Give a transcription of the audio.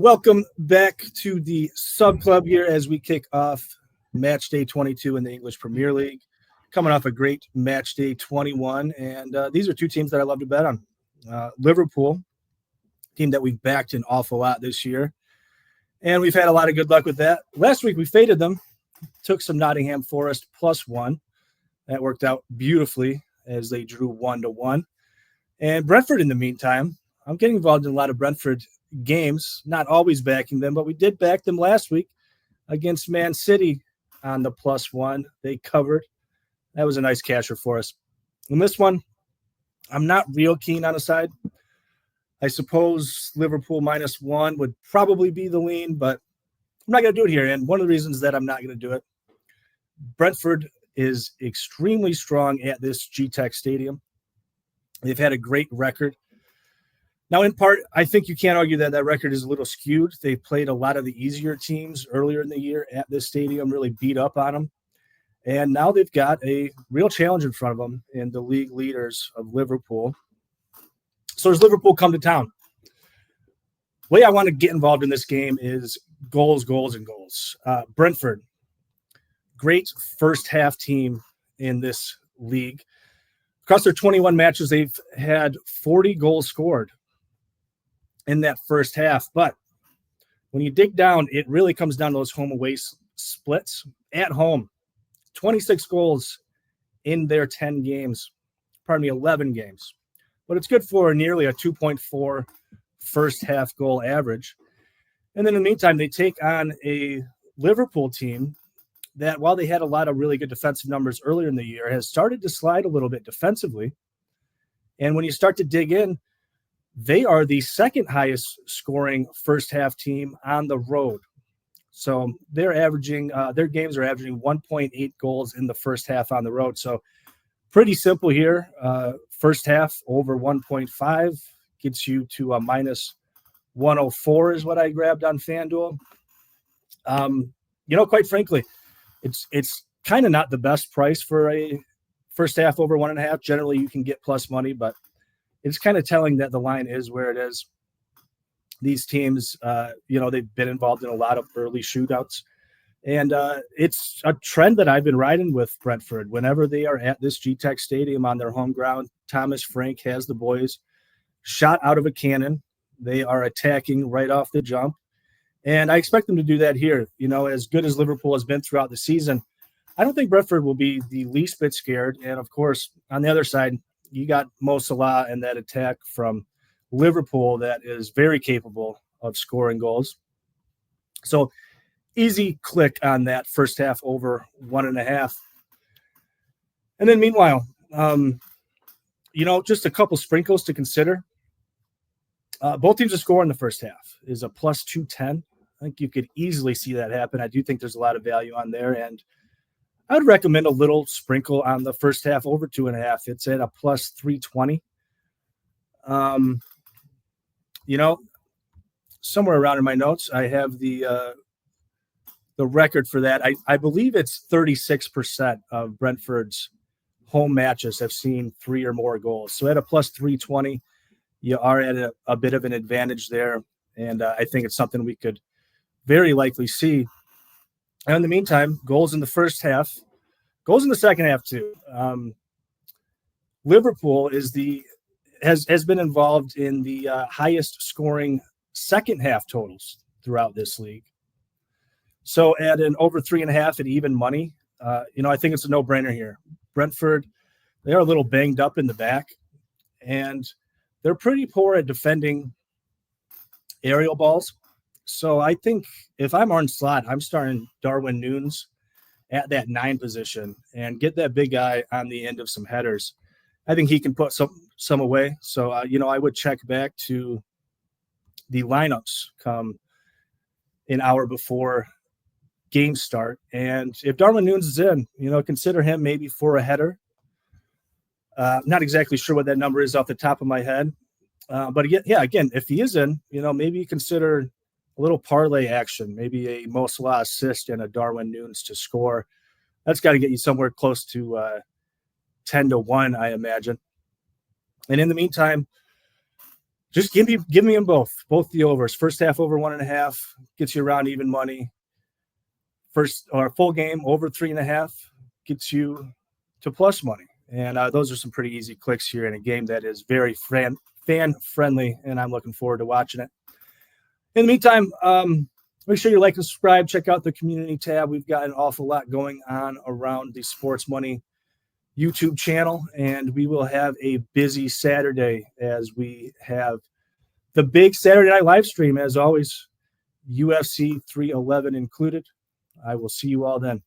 Welcome back to the Sub Club here as we kick off match day 22 in the English Premier League. Coming off a great match day 21, and these are two teams that I love to bet on. Liverpool, team that we've backed an awful lot this year, and we've had a lot of good luck with that. Last week we faded them, took some Nottingham Forest +1. That worked out beautifully as they drew 1-1. And Brentford in the meantime, I'm getting involved in a lot of Brentford games, not always backing them, but we did back them last week against Man City on the +1. They covered. That was a nice casher for us. In this one, I'm not real keen on a side. I suppose Liverpool -1 would probably be the lean, but I'm not going to do it here. And one of the reasons that I'm not going to do it, Brentford is extremely strong at this G-Tech Stadium. They've had a great record. Now, in part, I think you can't argue that record is a little skewed. They played a lot of the easier teams earlier in the year at this stadium, really beat up on them. And now they've got a real challenge in front of them in the league leaders of Liverpool. So does Liverpool come to town? The way I want to get involved in this game is goals, and goals. Brentford, great first half team in this league. Across their 21 matches, they've had 40 goals scored in that first half. But when you dig down, it really comes down to those home away splits. At home, 26 goals in their 11 games. But it's good for nearly a 2.4 first half goal average. And then in the meantime, they take on a Liverpool team that, while they had a lot of really good defensive numbers earlier in the year, has started to slide a little bit defensively. And when you start to dig in, they are the second highest scoring first half team on the road. So they're averaging, their games are averaging 1.8 goals in the first half on the road. So pretty simple here. First half over 1.5 gets you to a -104 is what I grabbed on FanDuel. Quite frankly, it's kind of not the best price for a first half over 1.5. Generally, you can get plus money, but it's kind of telling that the line is where it is. These teams, they've been involved in a lot of early shootouts. And it's a trend that I've been riding with Brentford. Whenever they are at this G-Tech Stadium on their home ground, Thomas Frank has the boys shot out of a cannon. They are attacking right off the jump. And I expect them to do that here. As good as Liverpool has been throughout the season, I don't think Brentford will be the least bit scared. And, of course, on the other side, you got Mo Salah and that attack from Liverpool that is very capable of scoring goals. So easy click on that first half over 1.5. And then meanwhile, just a couple sprinkles to consider. Both teams to score in the first half is a +210. I think you could easily see that happen. I do think there's a lot of value on there. And I would recommend a little sprinkle on the first half over 2.5. It's at a +320. Somewhere around in my notes, I have the record for that. I believe it's 36% of Brentford's home matches have seen 3 or more goals. So at a +320, you are at a bit of an advantage there. And I think it's something we could very likely see. And in the meantime, goals in the first half, goals in the second half too. Liverpool has been involved in the highest scoring second half totals throughout this league. So at an over 3.5 at even money, I think it's a no-brainer here. Brentford, they are a little banged up in the back, and they're pretty poor at defending aerial balls. So I think if I'm Arne Slot, I'm starting Darwin Núñez at that 9 position and get that big guy on the end of some headers. I think he can put some away. So, I would check back to the lineups come an hour before game start. And if Darwin Núñez is in, consider him maybe for a header. Not exactly sure what that number is off the top of my head. But again, if he is in, maybe consider a little parlay action, maybe a Mo Salah assist and a Darwin Núñez to score. That's got to get you somewhere close to 10-1, I imagine. And in the meantime, Just give me them both the overs. First half over 1.5 gets you around even money. First or full game over 3.5 gets you to plus money. And those are some pretty easy clicks here in a game that is very fan friendly, and I'm looking forward to watching it. In the meantime, make sure you like and subscribe. Check out the community tab. We've got an awful lot going on around the Sports Money YouTube channel, and we will have a busy Saturday as we have the big Saturday night live stream, as always, UFC 311 included. I will see you all then.